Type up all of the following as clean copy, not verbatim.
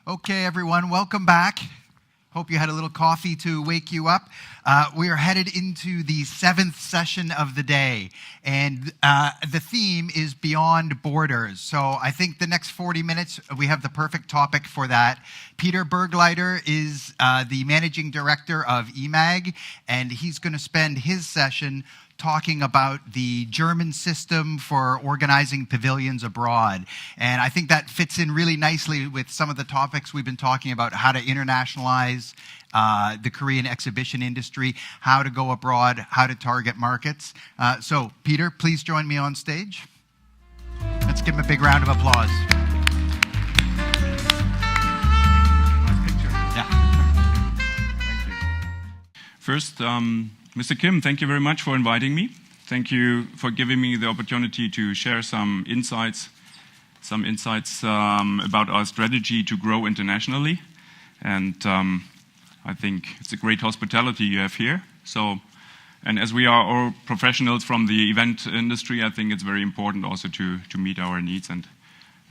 Okay, everyone, welcome back. Hope you had a little coffee to wake you up. We are headed into the 7th session of the day, and the theme is Beyond Borders. So I think the next 40 minutes, we have the perfect topic for that. Peter Bergleiter is the managing director of EMAG, and he's going to spend his session talking about the German system for organizing pavilions abroad. And I think that fits in really nicely with some of the topics we've been talking about, how to internationalize the Korean exhibition industry, how to go abroad, how to target markets. So, Peter, please join me on stage. Let's give him a big round of applause. Nice picture. Yeah. Thank you. First, Mr. Kim, thank you very much for inviting me. Thank you for giving me the opportunity to share some insights about our strategy to grow internationally. And I think it's a great hospitality you have here. And as we are all professionals from the event industry, I think it's very important also to meet our needs. And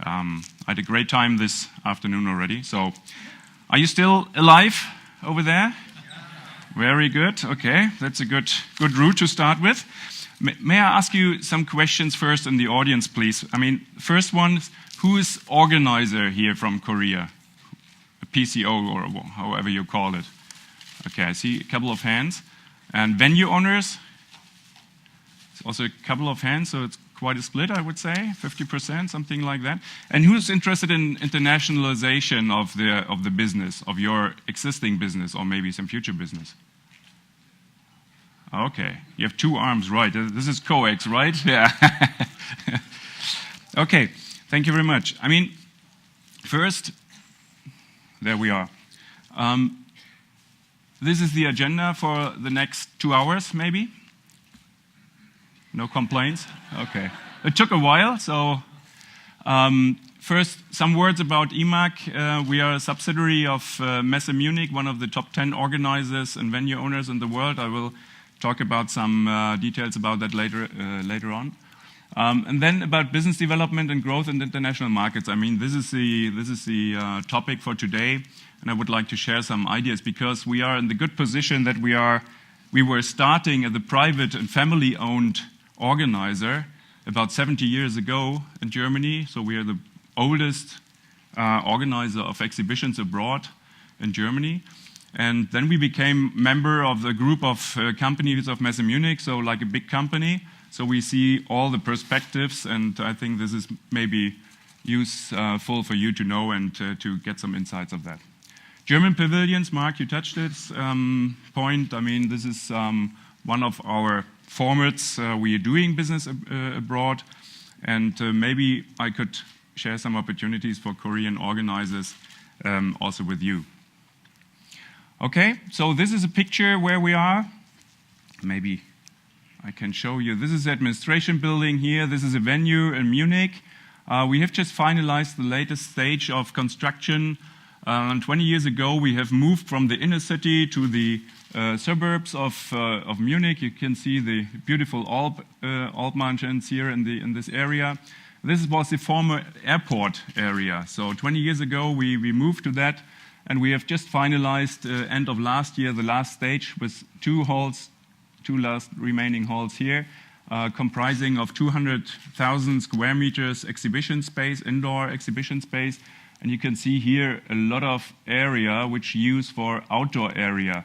I had a great time this afternoon already. So, are you still alive over there? Very good. Okay, that's a good route to start with. May I ask you some questions first in the audience, please? I mean, first one, who is organizer here from Korea? A PCO or however you call it. Okay, I see a couple of hands. And venue owners? It's also a couple of hands, so it's quite a split, I would say, 50%, something like that. And who's interested in internationalization of the business, of your existing business, or maybe some future business? Okay, you have two arms, right? This is coax, right? Yeah. Okay, thank you very much. I mean, first, there we are. This is the agenda for the next 2 hours, maybe? No complaints? Okay. It took a while, so first, some words about EMAG. We are a subsidiary of Messe Munich, one of the top 10 organizers and venue owners in the world. I will talk about some details about that later on. And then about business development and growth in international markets. I mean, this is the topic for today, and I would like to share some ideas because we are in the good position that we were starting as a private and family-owned organizer about 70 years ago in Germany. So we are the oldest organizer of exhibitions abroad in Germany. And then we became member of the group of companies of Messe Munich, so like a big company. So we see all the perspectives, and I think this is maybe useful for you to know and to get some insights of that. German pavilions, Mark, you touched this point. I mean, this is one of our formats. We are doing business abroad, and maybe I could share some opportunities for Korean organizers also with you. Okay, so this is a picture where we are. Maybe I can show you. This is the administration building here. This is a venue in Munich. We have just finalized the latest stage of construction. 20 years ago, we have moved from the inner city to the suburbs of Munich. You can see the beautiful Alp mountains here in this area. This was the former airport area. So 20 years ago, we moved to that. And we have just finalized, end of last year, the last stage with two last remaining halls here, comprising of 200,000 square meters exhibition space, indoor exhibition space. And you can see here a lot of area which used for outdoor area.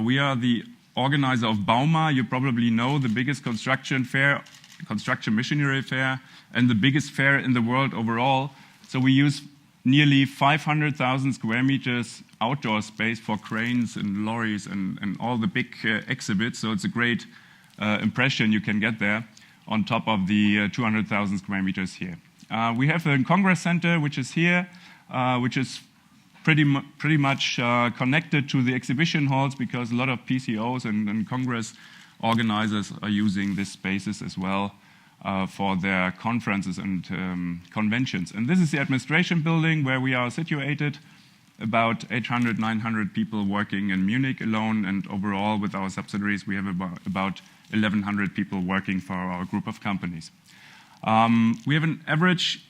We are the organizer of Bauma. You probably know the biggest construction machinery fair, and the biggest fair in the world overall. So we use nearly 500,000 square meters outdoor space for cranes and lorries and all the big exhibits. So it's a great impression you can get there on top of the 200,000 square meters here. We have a Congress Center, which is here, which is pretty much connected to the exhibition halls because a lot of PCOs and Congress organizers are using these spaces as well. For their conferences and conventions. And this is the administration building where we are situated, about 800, 900 people working in Munich alone, and overall with our subsidiaries we have about 1,100 people working for our group of companies. We have an average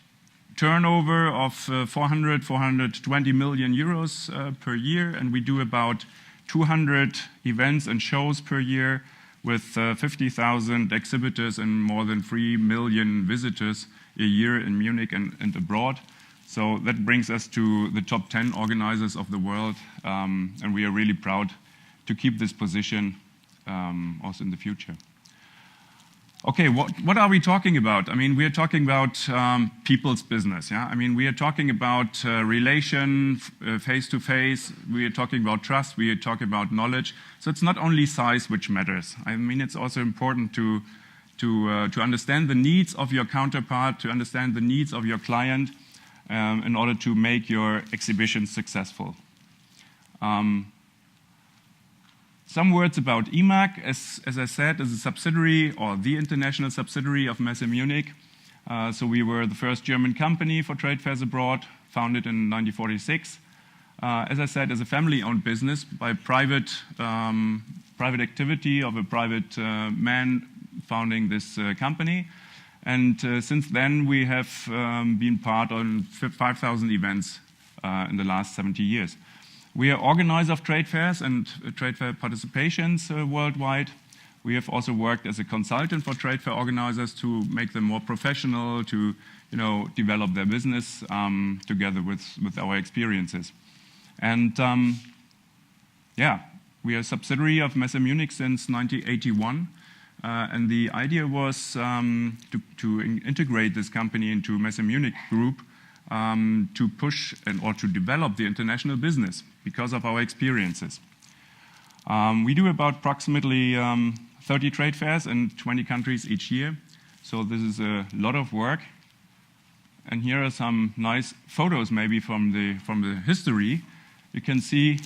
turnover of 420 million euros per year, and we do about 200 events and shows per year with 50,000 exhibitors and more than 3 million visitors a year in Munich and abroad. So that brings us to the top 10 organizers of the world, and we are really proud to keep this position also in the future. Okay, what are we talking about? I mean, we are talking about people's business, yeah? I mean, we are talking about relation, face-to-face. We are talking about trust. We are talking about knowledge. So it's not only size which matters. I mean, it's also important to understand the needs of your counterpart, to understand the needs of your client in order to make your exhibition successful. Some words about IMAG, as I said, is a subsidiary or the international subsidiary of Messe Munich. So we were the first German company for trade fairs abroad, founded in 1946. As I said, as a family-owned business by private activity of a private man founding this company. And since then, we have been part on 5,000 events in the last 70 years. We are organizer of trade fairs and trade fair participations worldwide. We have also worked as a consultant for trade fair organizers to make them more professional, to develop their business together with our experiences. And yeah, we are a subsidiary of Messe Munich since 1981. And the idea was to integrate this company into Messe Munich Group to push or to develop the international business because of our experiences. We do about approximately 30 trade fairs in 20 countries each year. So this is a lot of work. And here are some nice photos maybe from the history. You can see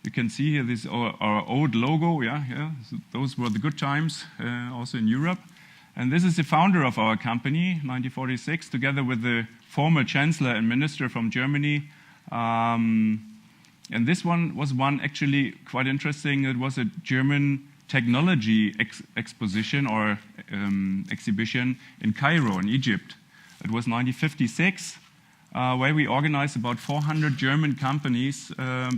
here this our old logo. Yeah. So those were the good times also in Europe. And this is the founder of our company, 1946, together with the former chancellor and minister from Germany. And this one was actually quite interesting. It was a German technology exposition or exhibition in Cairo, in Egypt. It was 1956, where we organized about 400 German companies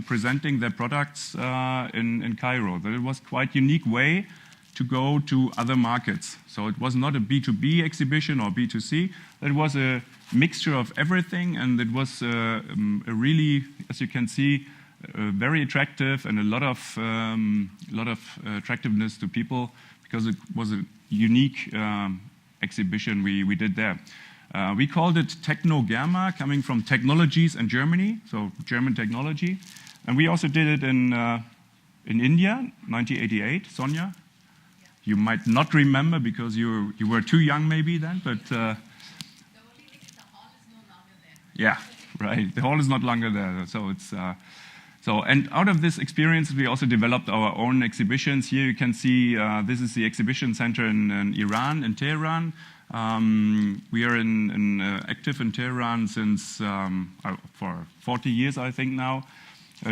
presenting their products in Cairo. That it was quite a unique way to go to other markets. So it was not a B2B exhibition or B2C. It was a mixture of everything, and it was a really, as you can see, very attractive and a lot of attractiveness to people because it was a unique exhibition we did there. We called it Techno Germa, coming from technologies in Germany, so German technology. And we also did it in India, 1988, Sonia. You might not remember because you were too young maybe then, but... The only thing is the hall is no longer there. Yeah, right. The hall is not longer there. So it's... and out of this experience, we also developed our own exhibitions. Here you can see this is the exhibition center in Iran, in Tehran. We are active in Tehran since for 40 years, I think now.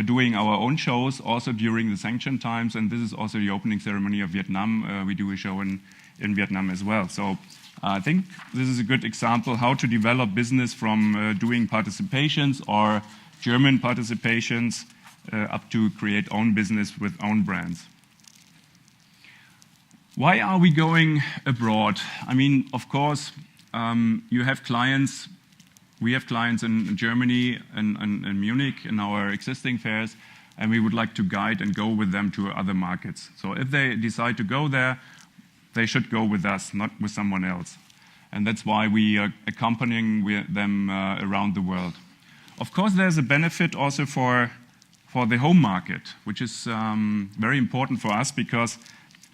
Doing our own shows also during the sanction times, and this is also the opening ceremony of Vietnam. We do a show in Vietnam as well. So I think this is a good example how to develop business from doing participations or German participations up to create own business with own brands. Why are we going abroad? I mean, of course, you have clients. We have clients in Germany and in Munich in our existing fairs, and we would like to guide and go with them to other markets. So if they decide to go there, they should go with us, not with someone else. And that's why we are accompanying them around the world. Of course, there's a benefit also for the home market, which is very important for us because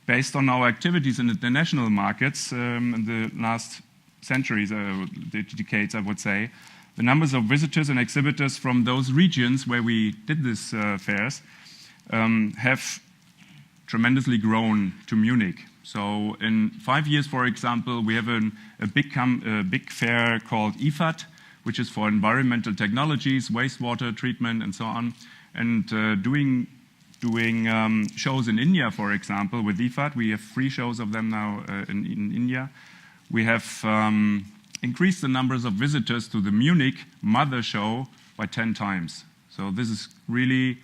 based on our activities in international markets in the last centuries, decades, I would say, the numbers of visitors and exhibitors from those regions where we did these fairs have tremendously grown to Munich. So in 5 years, for example, we have a big fair called IFAT, which is for environmental technologies, wastewater treatment, and so on. And doing shows in India, for example, with IFAT. We have 3 shows of them now in India. We have increased the numbers of visitors to the Munich mother show by 10 times. So this is really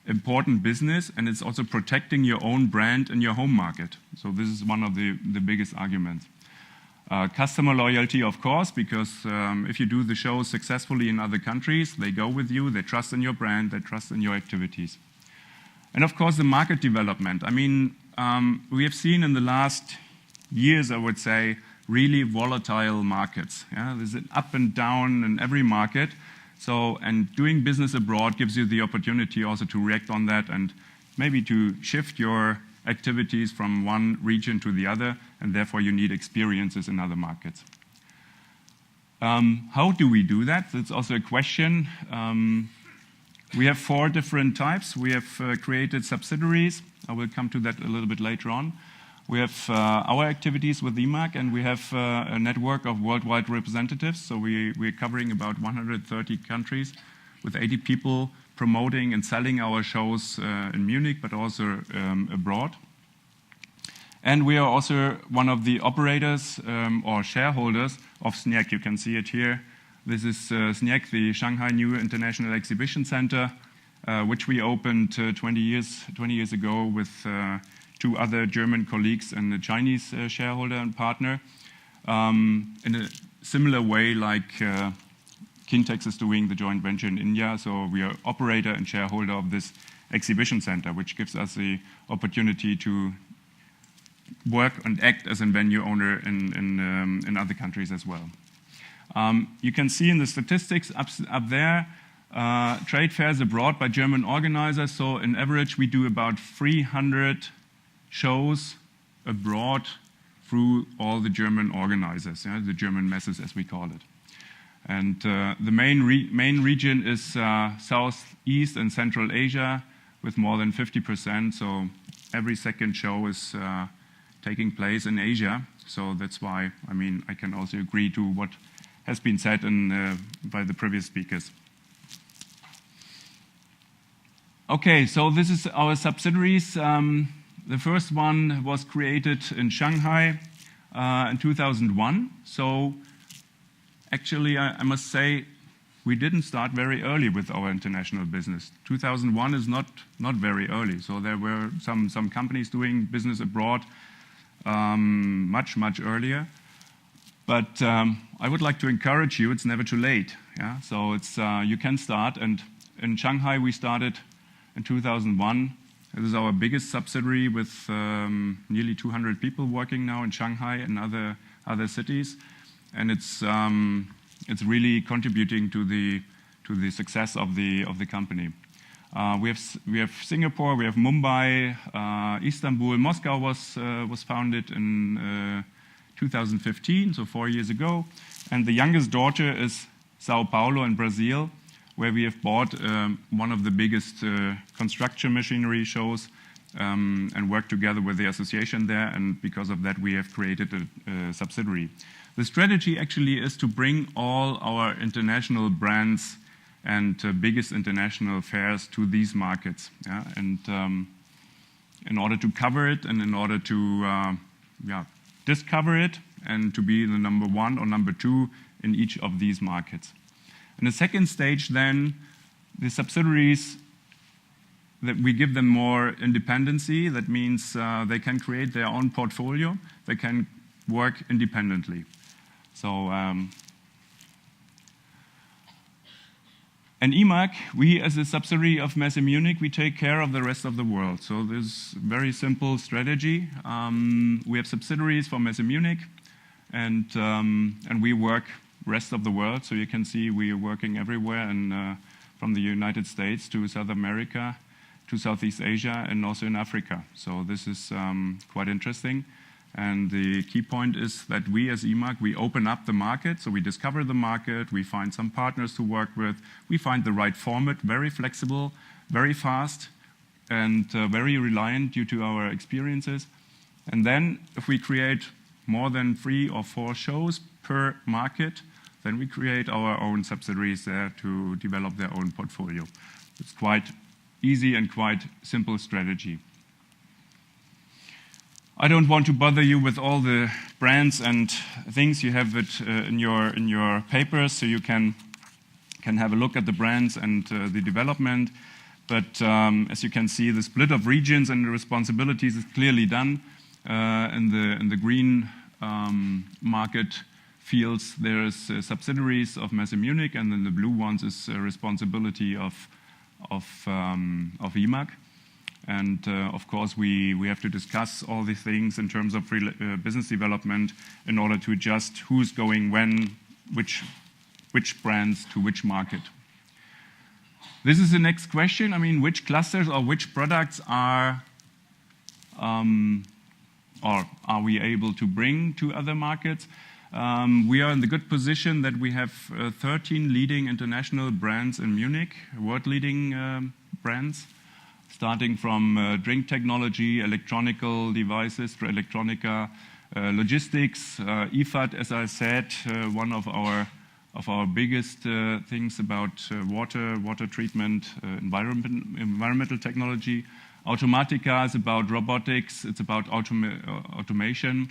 important business, and it's also protecting your own brand in your home market. So this is one of the biggest arguments. Customer loyalty, of course, because if you do the shows successfully in other countries, they go with you, they trust in your brand, they trust in your activities. And of course, the market development. I mean, we have seen in the last years, I would say, really volatile markets. Yeah? There's an up and down in every market. So, and doing business abroad gives you the opportunity also to react on that and maybe to shift your activities from one region to the other, and therefore you need experiences in other markets. How do we do that? That's also a question. We have 4 different types. We have created subsidiaries. I will come to that a little bit later on. We have our activities with EMAG, and we have a network of worldwide representatives. So we're covering about 130 countries with 80 people promoting and selling our shows in Munich, but also abroad. And we are also one of the operators or shareholders of SNIEC. You can see it here. This is SNIEC, the Shanghai New International Exhibition Center, which we opened 20 years ago with 2 other German colleagues and a Chinese shareholder and partner, in a similar way like Kintex is doing the joint venture in India. So we are operator and shareholder of this exhibition center, which gives us the opportunity to work and act as a venue owner in other countries as well. You can see in the statistics up there, trade fairs abroad by German organizers. So in average, we do about 300 shows abroad through all the German organizers, the German messes as we call it. And the main region is Southeast and Central Asia with more than 50%. So every second show is taking place in Asia. So that's why, I mean, I can also agree to what has been said by the previous speakers. Okay, so this is our subsidiaries. The first one was created in Shanghai in 2001. So actually, I must say, we didn't start very early with our international business. 2001 is not very early. So there were some companies doing business abroad much earlier. But I would like to encourage you, it's never too late. Yeah? So it's, you can start. And in Shanghai, we started in 2001. This is our biggest subsidiary with nearly 200 people working now in Shanghai and other cities. And it's really contributing to the success of the company. We have Singapore, we have Mumbai, Istanbul, Moscow was founded in 2015, so 4 years ago. And the youngest daughter is Sao Paulo in Brazil, where we have bought one of the biggest construction machinery shows and worked together with the association there. And because of that, we have created a subsidiary. The strategy actually is to bring all our international brands and biggest international fairs to these markets. Yeah? And in order to cover it and in order to discover it and to be the number 1 or number 2 in each of these markets. In the second stage, then, the subsidiaries, that we give them more independency. That means they can create their own portfolio. They can work independently. So, and EMAG, we as a subsidiary of Messe Munich, we take care of the rest of the world. So this very simple strategy. We have subsidiaries for Messe Munich, and we work rest of the world. So you can see we are working everywhere, and from the United States to South America, to Southeast Asia, and also in Africa. So this is quite interesting. And the key point is that we as EMAG, we open up the market. So we discover the market, we find some partners to work with, we find the right format, very flexible, very fast, and very reliant due to our experiences. And then if we create more than 3 or 4 shows per market, then we create our own subsidiaries there to develop their own portfolio. It's quite easy and quite simple strategy. I don't want to bother you with all the brands and things. You have it in your papers, so you can have a look at the brands and the development. But as you can see, the split of regions and the responsibilities is clearly done. In the green market fields, there's subsidiaries of Messe Munich, and then the blue ones is responsibility of IMAG. And of course, we have to discuss all these things in terms of business development in order to adjust who's going when, which brands to which market. This is the next question. I mean, which clusters or which products are we able to bring to other markets? We are in the good position that we have 13 leading international brands in Munich, world-leading brands, starting from drink technology, electronical devices, electronica, logistics, IFAD, as I said, one of our biggest things about water treatment, environmental technology. Automatica is about robotics, it's about automation.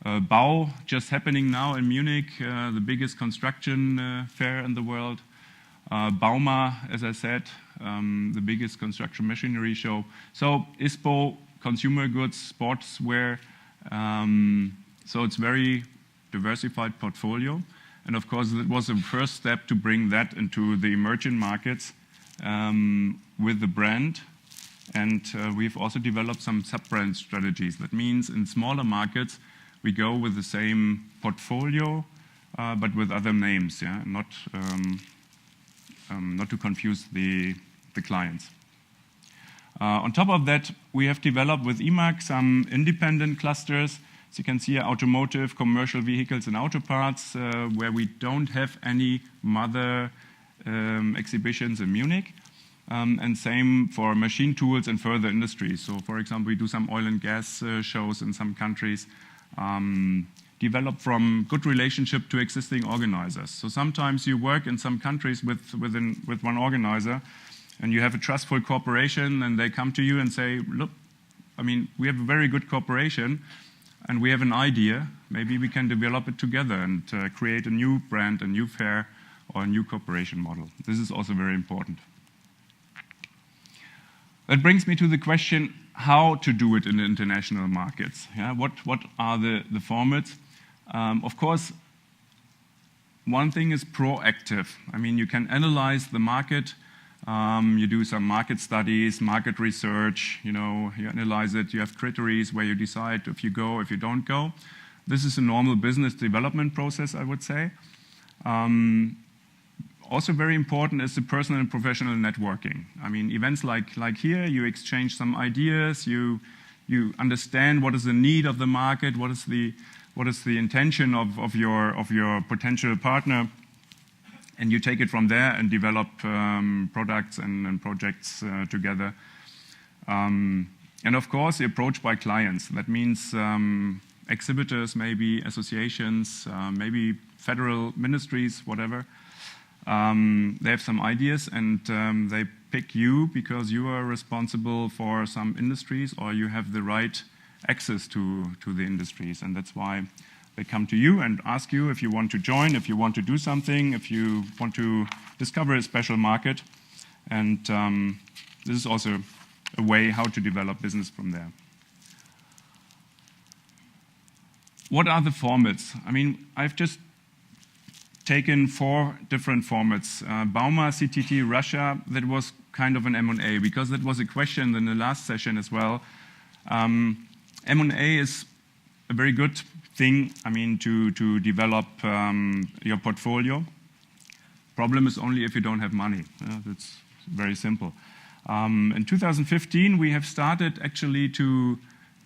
Bau, just happening now in Munich, the biggest construction fair in the world. Bauma, as I said, the biggest construction machinery show. So ISPO, consumer goods, sportswear. So it's very diversified portfolio. And of course, it was the first step to bring that into the emerging markets with the brand. And we've also developed some sub-brand strategies. That means in smaller markets, we go with the same portfolio, but with other names, yeah? Not to confuse the clients. On top of that, we have developed with IMAG some independent clusters. As you can see, automotive, commercial vehicles, and auto parts, where we don't have any mother exhibitions in Munich. And same for machine tools and further industries. So, for example, we do some oil and gas shows in some countries, developed from good relationship to existing organizers. So sometimes you work in some countries with one organizer, and you have a trustful cooperation, and they come to you and say, look, I mean, we have a very good cooperation, and we have an idea. Maybe we can develop it together and create a new brand, a new fair, or a new cooperation model. This is also very important. That brings me to the question, how to do it in the international markets. Yeah? What are the formats? Of course, one thing is proactive. I mean, you can analyze the market. You do some market studies, market research. You analyze it. You have criteria where you decide if you go, if you don't go. This is a normal business development process, I would say. Also very important is the personal and professional networking. I mean, events like here, you exchange some ideas, you understand what is the need of the market, what is the intention of your potential partner, and you take it from there and develop products and projects together. And of course, the approach by clients. That means exhibitors, maybe associations, maybe federal ministries, whatever. They have some ideas, and they pick you because you are responsible for some industries, or you have the right access to the industries. And that's why they come to you and ask you if you want to join, if you want to do something, if you want to discover a special market. And this is also a way how to develop business from there. What are the formats? I mean, I've just taken 4 different formats. Bauma, CTT, Russia, that was kind of an M&A, because that was a question in the last session as well. M&A is a very good thing, I mean, to develop your portfolio. Problem is only if you don't have money. That's very simple. In 2015, we have started actually to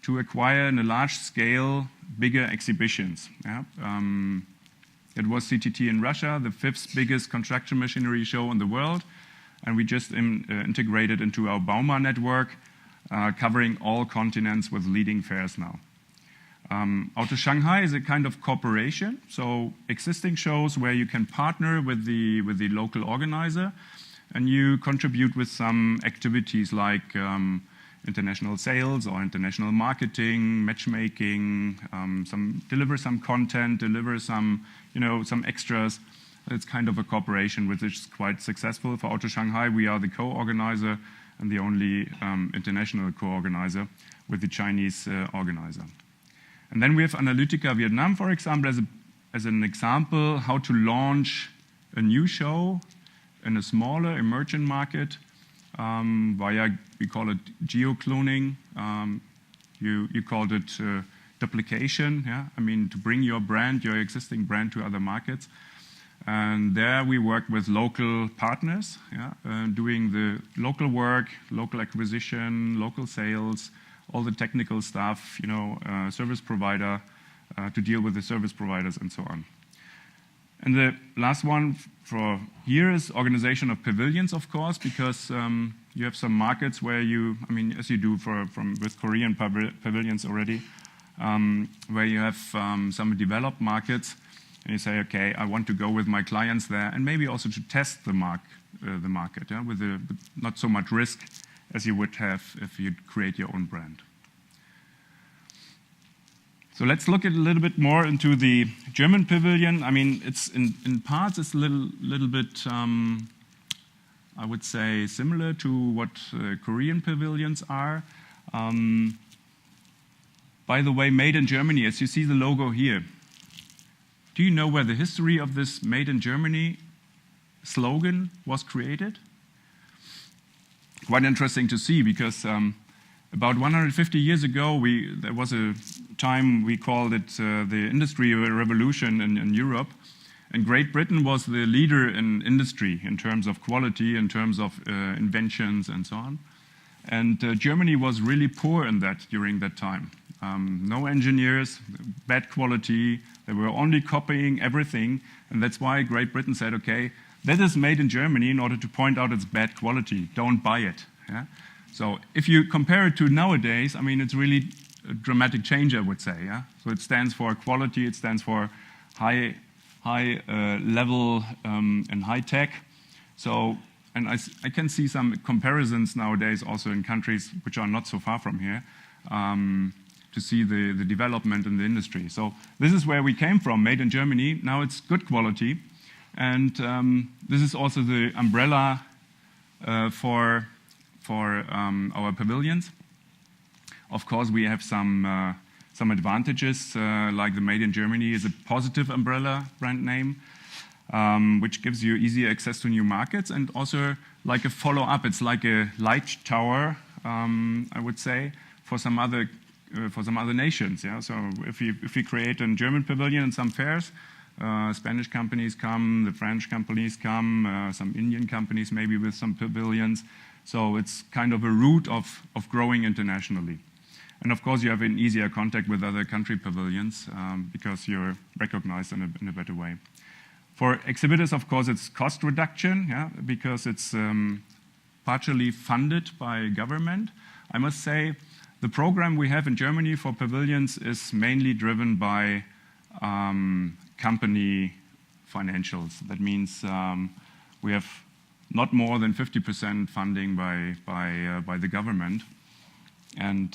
acquire in a large scale bigger exhibitions. Yeah? It was CTT in Russia, the 5th biggest construction machinery show in the world, and we just integrated into our Bauma network, covering all continents with leading fairs now. Auto Shanghai is a kind of cooperation, so existing shows where you can partner with the local organizer, and you contribute with some activities like international sales or international marketing, matchmaking, deliver some content, deliver some, some extras. It's kind of a cooperation which is quite successful. For Auto Shanghai, we are the co-organizer and the only international co-organizer with the Chinese organizer. And then we have Analytica Vietnam, for example, as an example how to launch a new show in a smaller emerging market via, we call it geo-cloning. You called it duplication, yeah? I mean, to bring your existing brand to other markets. And there we work with local partners, yeah? Doing the local work, local acquisition, local sales, all the technical stuff, service provider, to deal with the service providers and so on. And the last one for here is organization of pavilions, of course, because you have some markets where as you do with Korean pavilions already, where you have some developed markets, and you say, okay, I want to go with my clients there, and maybe also to test the market, yeah, with not so much risk as you would have if you create your own brand. So let's look a little bit more into the German pavilion. I mean, it's in parts it's a little bit, I would say, similar to what Korean pavilions are. By the way, made in Germany, as you see the logo here. Do you know where the history of this Made in Germany slogan was created? Quite interesting to see, because about 150 years ago, there was a time we called it the industry revolution in Europe. And Great Britain was the leader in industry in terms of quality, in terms of inventions and so on. And Germany was really poor in that during that time. No engineers, bad quality, they were only copying everything. And that's why Great Britain said, okay, that is made in Germany in order to point out its bad quality. Don't buy it. Yeah? So if you compare it to nowadays, I mean, it's really a dramatic change, I would say. Yeah? So it stands for quality, it stands for high level and high tech. So, and I can see some comparisons nowadays also in countries which are not so far from here to see the development in the industry. So this is where we came from, made in Germany. Now it's good quality. And this is also the umbrella for our pavilions. Of course, we have some advantages, like the Made in Germany is a positive umbrella brand name, which gives you easy access to new markets, and also like a follow-up. It's like a light tower, I would say, for some other nations. Yeah. So if we create a German pavilion in some fairs, Spanish companies come, the French companies come, some Indian companies maybe with some pavilions. So it's kind of a route of growing internationally. And of course, you have an easier contact with other country pavilions because you're recognized in a better way. For exhibitors, of course, it's cost reduction, yeah, because it's partially funded by government. I must say, the program we have in Germany for pavilions is mainly driven by company financials. That means we have not more than 50% funding by the government. And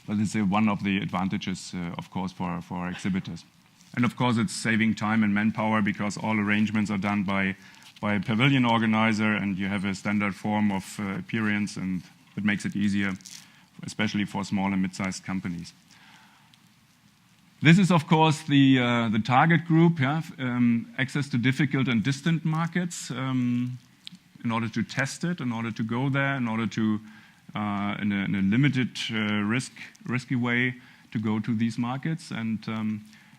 but it's one of the advantages, of course, for exhibitors. And of course, it's saving time and manpower because all arrangements are done by a pavilion organizer, and you have a standard form of appearance, and it makes it easier, especially for small and mid-sized companies. This is, of course, the target group, yeah? Access to difficult and distant markets in order to test it, in order to go there, in order to, in a limited risky way, to go to these markets. And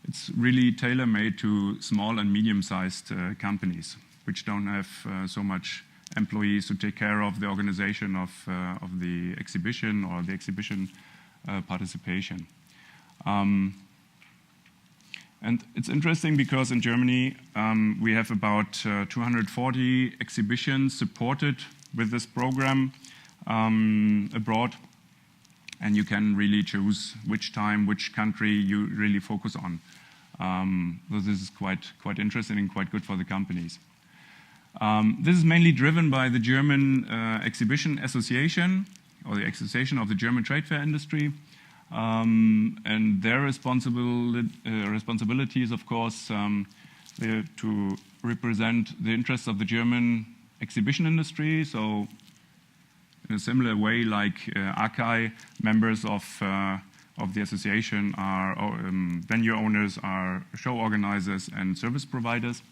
it's really tailor-made to small and medium-sized companies, which don't have so much employees to take care of the organization of the exhibition or the exhibition participation. And it's interesting because in Germany we have about 240 exhibitions supported with this program abroad, and you can really choose which time, which country you really focus on. So this is quite interesting and quite good for the companies. This is mainly driven by the German Exhibition Association, or the Association of the German Trade Fair Industry. And their responsibility is, of course, to represent the interests of the German exhibition industry. So in a similar way, like ACAI, members of the association are venue owners, are show organizers and service providers.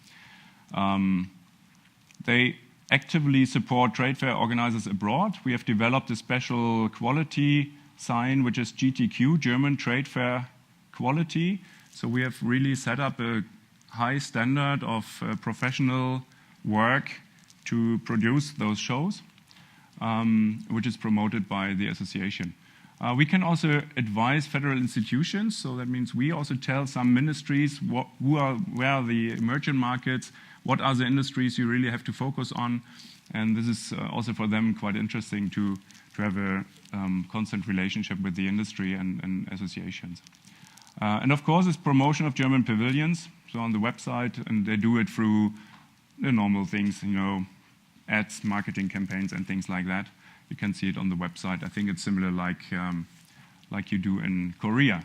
They actively support trade fair organizers abroad. We have developed a special quality sign, which is GTQ, German Trade Fair Quality. So we have really set up a high standard of professional work to produce those shows, which is promoted by the association. We can also advise federal institutions, so that means we also tell some ministries where are the emerging markets, what are the industries you really have to focus on, and this is also for them quite interesting to have a constant relationship with the industry and associations. And of course, it's promotion of German pavilions, so on the website, and they do it through the normal things, ads, marketing campaigns, and things like that. You can see it on the website. I think it's similar like you do in Korea.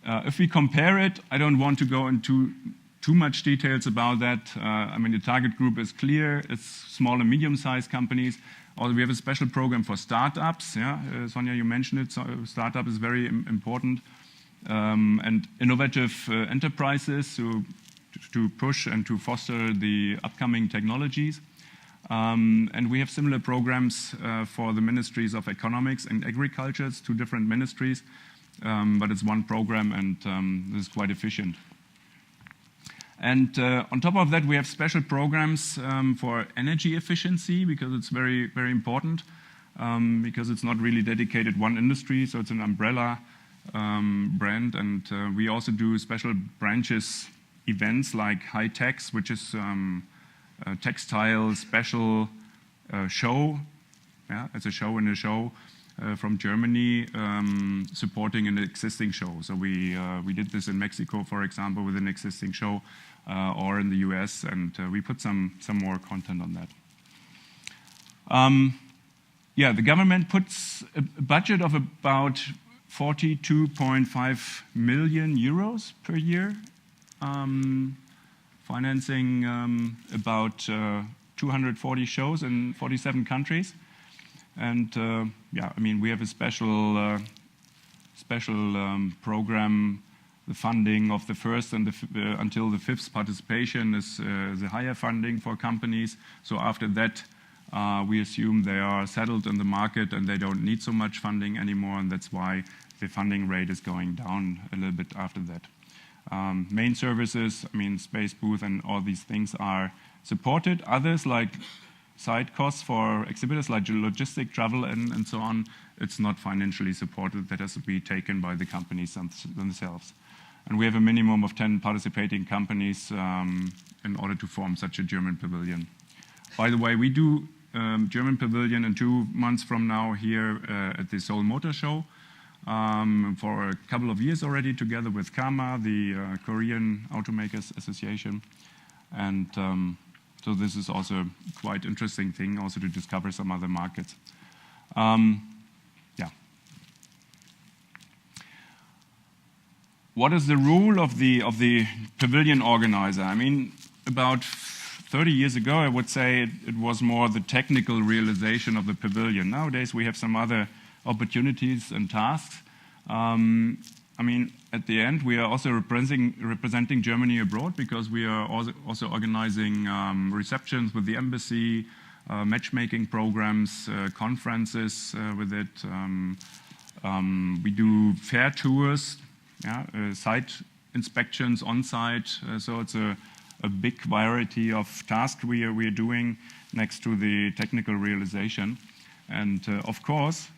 If we compare it, I don't want to go into too much details about that. I mean, the target group is clear. It's small and medium-sized companies. Also, we have a special program for startups. Yeah, Sonja, you mentioned it. So startup is very important. And innovative enterprises to push and to foster the upcoming technologies. And we have similar programs for the ministries of economics and agriculture. It's two different ministries, but it's one program, and this is quite efficient. And on top of that, we have special programs for energy efficiency, because it's very, very important, because it's not really dedicated one industry, so it's an umbrella brand. And we also do special branches events like High Techs, which is textile special show. Yeah, it's a show in a show from Germany, supporting an existing show. So we did this in Mexico, for example, with an existing show, or in the US, and we put some more content on that. Yeah, the government puts a budget of about 42.5 million euros per year, financing about 240 shows in 47 countries. And yeah, I mean, we have a special program. The funding of the first and until the fifth participation is the higher funding for companies. So after that, we assume they are settled in the market and they don't need so much funding anymore, and that's why the funding rate is going down a little bit after that. Main services, I mean, space, booth, and all these things are supported. Others, like side costs for exhibitors, like logistic, travel, and so on, it's not financially supported. That has to be taken by the companies themselves. And we have a minimum of 10 participating companies in order to form such a German pavilion. By the way, we do German pavilion in 2 months from now here at the Seoul Motor Show for a couple of years already, together with KAMA, the Korean Automakers Association. And so this is also a quite interesting thing, also to discover some other markets. Yeah. What is the role of the pavilion organizer? I mean, about 30 years ago, I would say it was more the technical realization of the pavilion. Nowadays, we have some other opportunities and tasks. I mean, at the end, we are also representing Germany abroad, because we are also organizing receptions with the embassy, matchmaking programs, conferences with it. We do fair tours, site inspections on site. So it's a big variety of tasks we are doing next to the technical realization. And of course,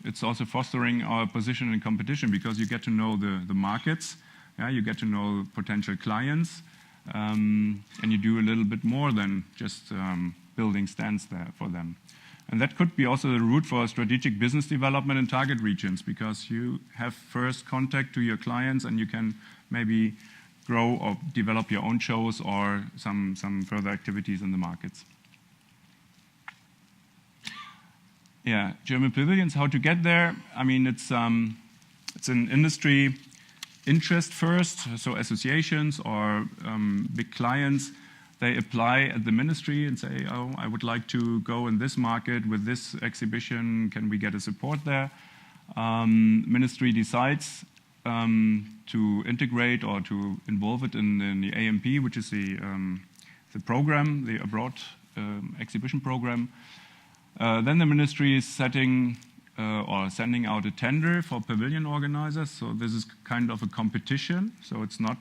it's also fostering our position in competition, because you get to know the markets, you get to know potential clients, and you do a little bit more than just building stands there for them. And that could be also the route for strategic business development in target regions, because you have first contact to your clients and you can maybe grow or develop your own shows or some further activities in the markets. yeah, German pavilions, how to get there. I mean, it's an industry interest first, so associations or big clients, they apply at the ministry and say, oh, I would like to go in this market with this exhibition, can we get a support there? Ministry decides to integrate or to involve it in the AMP, which is the program, the abroad exhibition program. Then the ministry is setting or sending out a tender for pavilion organizers. So this is kind of a competition. So it's not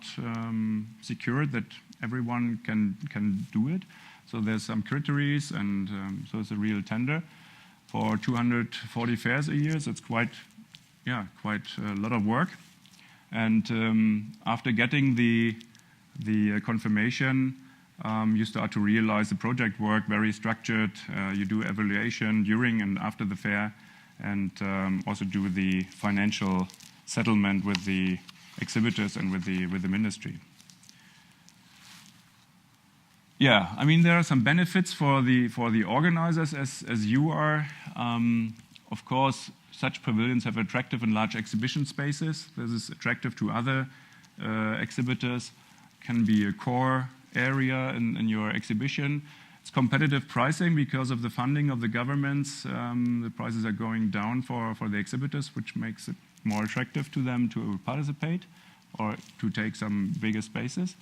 secured that everyone can do it. So there's some criteria, and so it's a real tender for 240 fairs a year. So it's quite a lot of work. And after getting the confirmation, you start to realize the project work, very structured. You do evaluation during and after the fair, and also do the financial settlement with the exhibitors and with the ministry. Yeah, I mean, there are some benefits for the organizers as you are. Of course, such pavilions have attractive and large exhibition spaces. This is attractive to other exhibitors. Can be a core area in your exhibition. It's competitive pricing because of the funding of the governments. The prices are going down for the exhibitors, which makes it more attractive to them to participate or to take some bigger spaces.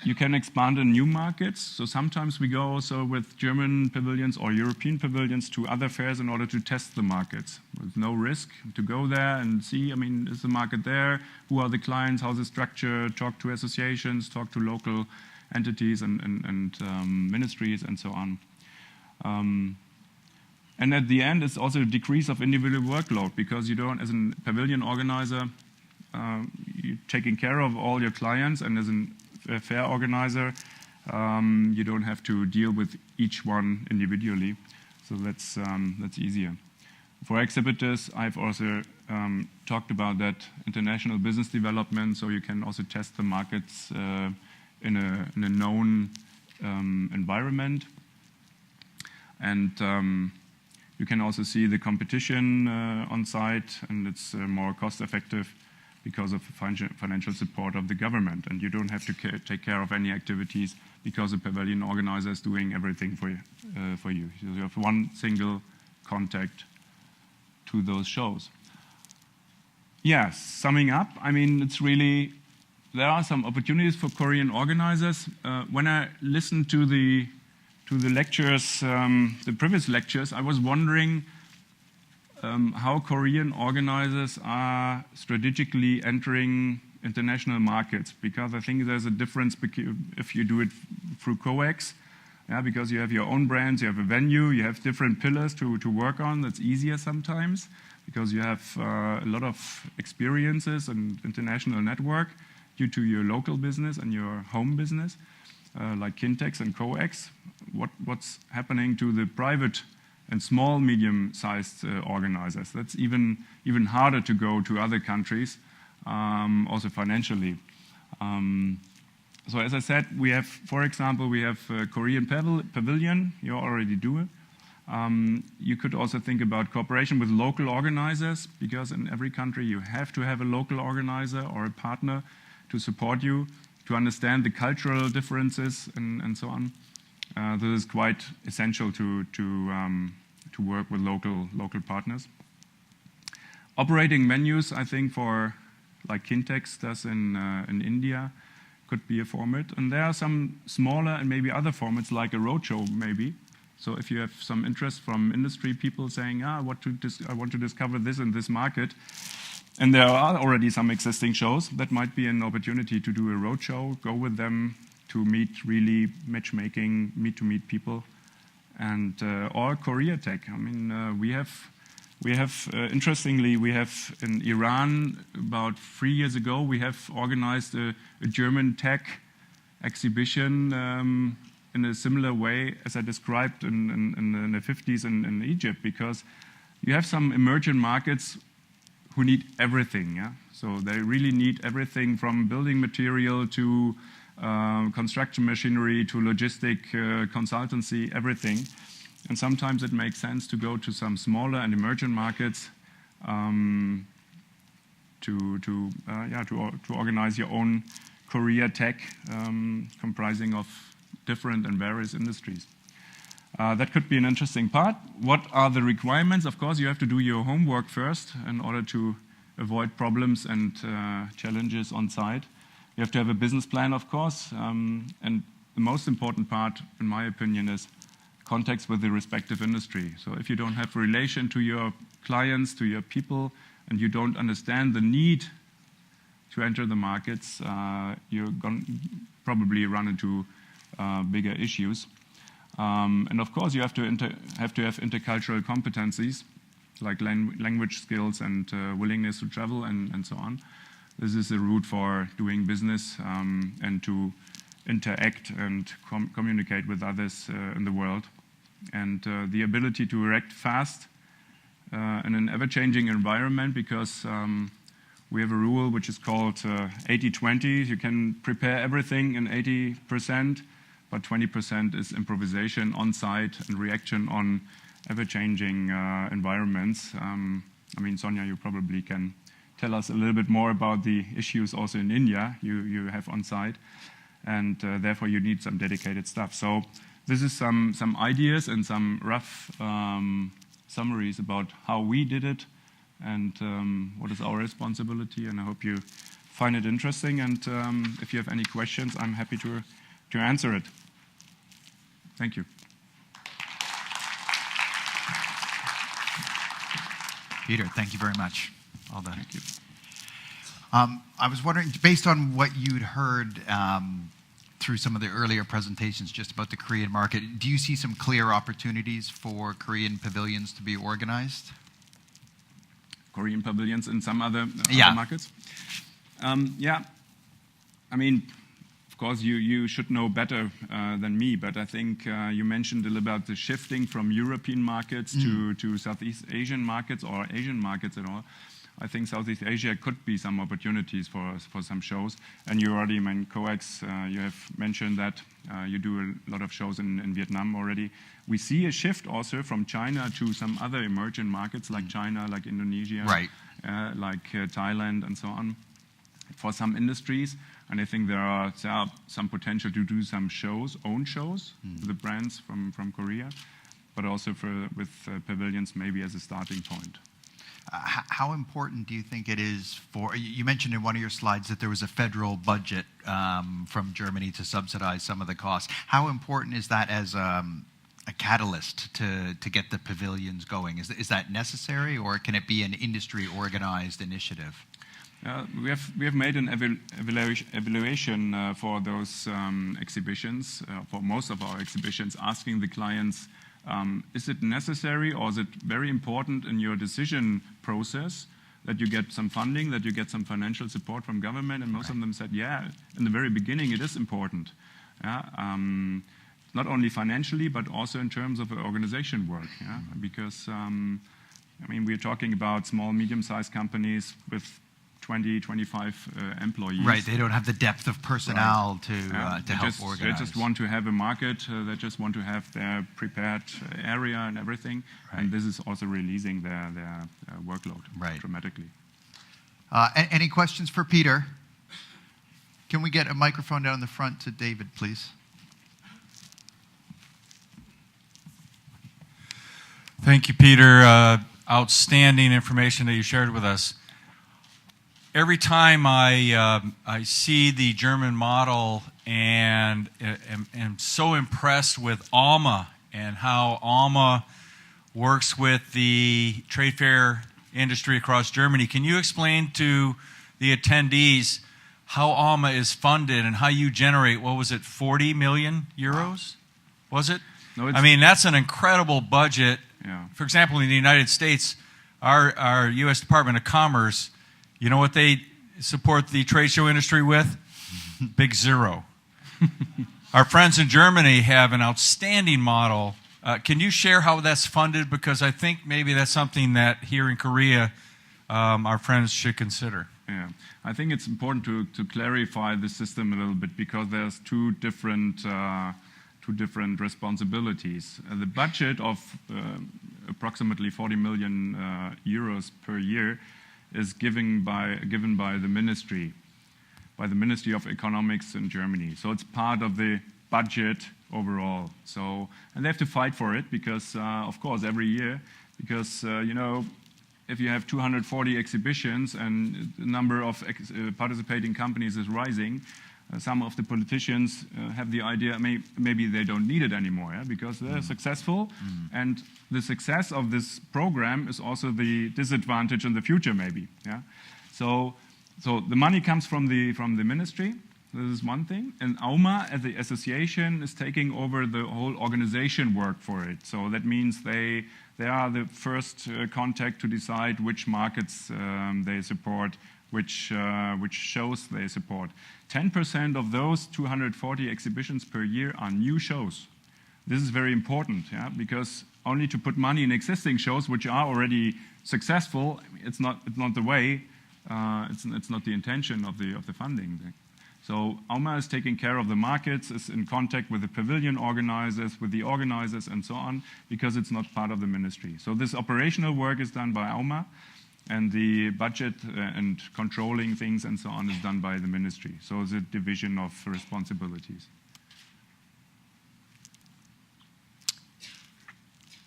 You can expand in new markets. So sometimes we go also with German pavilions or European pavilions to other fairs in order to test the markets. With no risk to go there and see, I mean, is the market there? Who are the clients? How's the structure? Talk to associations, talk to local entities and ministries and so on. And at the end, it's also a decrease of individual workload because you don't, as a pavilion organizer, you're taking care of all your clients, and as a fair organizer, you don't have to deal with each one individually. So that's easier. For exhibitors, I've also talked about that international business development, so you can also test the markets in a known environment. And you can also see the competition on site, and it's more cost effective because of financial support of the government. And you don't have to take care of any activities because the pavilion organizer is doing everything for you. So you have one single contact to those shows. Yeah, summing up, I mean, it's really, there are some opportunities for Korean organizers. When I listened to the lectures, the previous lectures, I was wondering how Korean organizers are strategically entering international markets, because I think there's a difference if you do it through COEX, because you have your own brands, you have a venue, you have different pillars to work on. That's easier sometimes because you have a lot of experiences and international network due to your local business and your home business, like Kintex and COEX. What's happening to the private and small, medium-sized organizers? That's even harder to go to other countries, also financially. So as I said, we have, for example, we have a Korean pavilion. You already do it. You could also think about cooperation with local organizers, because in every country you have to have a local organizer or a partner to support you, to understand the cultural differences and so on. This is quite essential to work with local partners. Operating venues, I think, for like Kintex does in India, could be a format. And there are some smaller and maybe other formats like a roadshow, maybe. So if you have some interest from industry people saying, I want to discover this in this market, and there are already some existing shows, that might be an opportunity to do a roadshow, go with them to meet really matchmaking, meet people, and or Korea Tech. I mean, we have interestingly, we have in Iran about 3 years ago, we have organized a German tech exhibition in a similar way as I described in the 50s in Egypt, because you have some emerging markets who need everything. Yeah? So they really need everything from building material to construction machinery to logistic consultancy, everything. And sometimes it makes sense to go to some smaller and emerging markets to organize your own Korea tech comprising of different and various industries. That could be an interesting part. What are the requirements? Of course, you have to do your homework first in order to avoid problems and challenges on site. You have to have a business plan, of course. And the most important part, in my opinion, is contacts with the respective industry. So if you don't have relation to your clients, to your people, and you don't understand the need to enter the markets, you're going to probably run into bigger issues. And of course, you have to have intercultural competencies, like language skills and willingness to travel and so on. This is a route for doing business and to interact and communicate with others in the world. And the ability to react fast in an ever-changing environment, because we have a rule which is called 80-20. You can prepare everything in 80%, but 20% is improvisation on site and reaction on ever-changing environments. I mean, Sonja, you probably can tell us a little bit more about the issues also in India you have on site, and therefore you need some dedicated staff. So this is some ideas and some rough summaries about how we did it and what is our responsibility, and I hope you find it interesting, and if you have any questions, I'm happy to answer it. Thank you. Peter, thank you very much. All done. Thank you. I was wondering, based on what you'd heard through some of the earlier presentations just about the Korean market, do you see some clear opportunities for Korean pavilions to be organized? Korean pavilions in some other markets? Yeah. I mean, of course, you should know better than me, but I think you mentioned a little about the shifting from European markets to Southeast Asian markets or Asian markets at all. I think Southeast Asia could be some opportunities for some shows. And you already, COEX, you have mentioned that you do a lot of shows in Vietnam already. We see a shift also from China to some other emerging markets like China, like Indonesia, right. like Thailand and so on, for some industries. And I think there are some potential to do some shows, own shows, with the brands from Korea, but also with pavilions maybe as a starting point. How important do you think it is for, you mentioned in one of your slides that there was a federal budget from Germany to subsidize some of the costs. How important is that as a catalyst to get the pavilions going? Is that necessary, or can it be an industry organized initiative? We have made an evaluation for those exhibitions, for most of our exhibitions, asking the clients, is it necessary or is it very important in your decision process that you get some funding, that you get some financial support from government? And most of them said, yeah, in the very beginning it is important. Not only financially, but also in terms of organization work. Yeah? Because, I mean, we're talking about small, medium-sized companies with 20, 25 employees. Right, they don't have the depth of personnel to help organize. They just want to have a market, they just want to have their prepared area and everything, and this is also releasing their workload dramatically. Any questions for Peter? Can we get a microphone down the front to David, please? Thank you, Peter. Outstanding information that you shared with us. Every time I see the German model and am so impressed with ALMA and how ALMA works with the trade fair industry across Germany, can you explain to the attendees how ALMA is funded and how you generate, what was it, 40 million euros? Was it? No, I mean, that's an incredible budget. Yeah. For example, in the United States, our U.S. Department of Commerce, you know what they support the trade show industry with? Big zero. Our friends in Germany have an outstanding model. Can you share how that's funded? Because I think maybe that's something that here in Korea, our friends should consider. Yeah, I think it's important to clarify the system a little bit, because there's two different different responsibilities. The budget of approximately 40 million euros per year is given by the Ministry of Economics in Germany. So it's part of the budget overall. So, and they have to fight for it because, of course, every year, because, if you have 240 exhibitions and the number of participating companies is rising, some of the politicians have the idea maybe they don't need it anymore, yeah? Because they're successful, and the success of this program is also the disadvantage in the future, maybe. Yeah. So the money comes from the ministry. This is one thing, and AUMA as the association is taking over the whole organization work for it. So that means they are the first contact to decide which markets they support, which shows they support. 10% of those 240 exhibitions per year are new shows. This is very important, yeah, because only to put money in existing shows which are already successful, it's not the way. It's not the intention of the funding. So AUMA is taking care of the markets, is in contact with the pavilion organizers, with the organizers, and so on, because it's not part of the ministry. So this operational work is done by AUMA, and the budget and controlling things and so on is done by the ministry. So it's a division of responsibilities.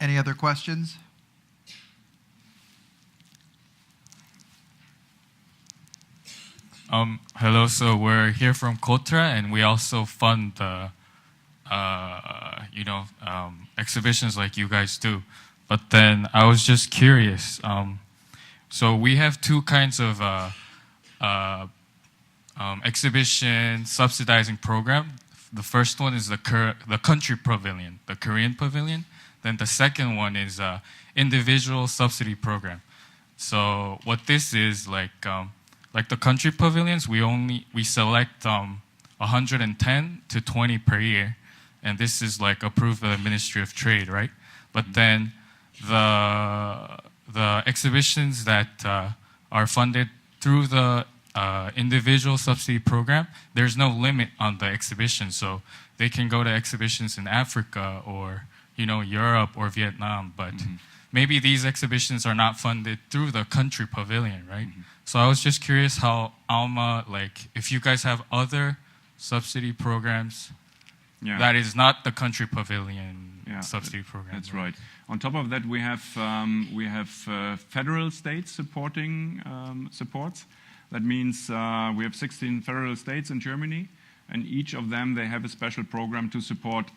Any other questions? Hello, so we're here from Kotra, and we also fund exhibitions like you guys do. But then I was just curious. So we have two kinds of exhibition subsidizing program. The first one is the country pavilion, the Korean pavilion. Then the second one is individual subsidy program. So what this is like the country pavilions, we select 110 to 20 per year, and this is like approved by the Ministry of Trade, right? But then the exhibitions that are funded through the individual subsidy program, there's no limit on the exhibition, so they can go to exhibitions in Africa or Europe or Vietnam, but maybe these exhibitions are not funded through the country pavilion, right? So I was just curious how AUMA, if you guys have other subsidy programs that is not the country pavilion subsidy program. That's right. On top of that, we have federal states supporting supports. That means we have 16 federal states in Germany, and each of them, they have a special program to support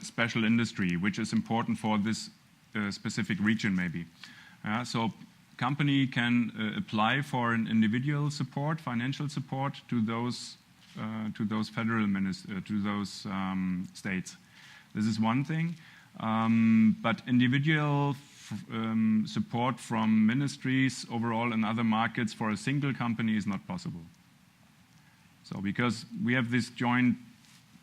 special industry, which is important for this specific region, maybe. So company can apply for an individual support, financial support to those federal states. This is one thing, but individual support from ministries overall in other markets for a single company is not possible. So because we have this joint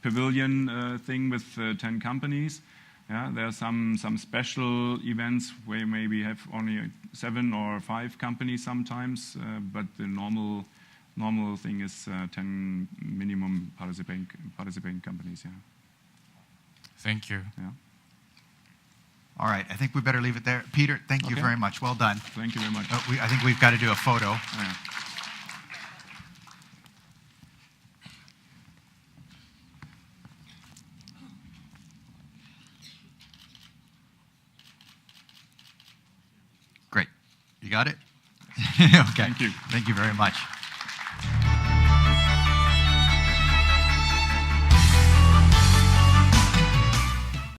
pavilion thing with 10 companies. Yeah, there are some special events where maybe have only 7 or 5 companies sometimes, but the normal thing is 10 minimum participating companies. Yeah. Thank you. Yeah. All right, I think we better leave it there. Peter, thank you very much. Well done. Thank you very much. I think we've got to do a photo. Yeah. Great. You got it? Okay. Thank you. Thank you very much.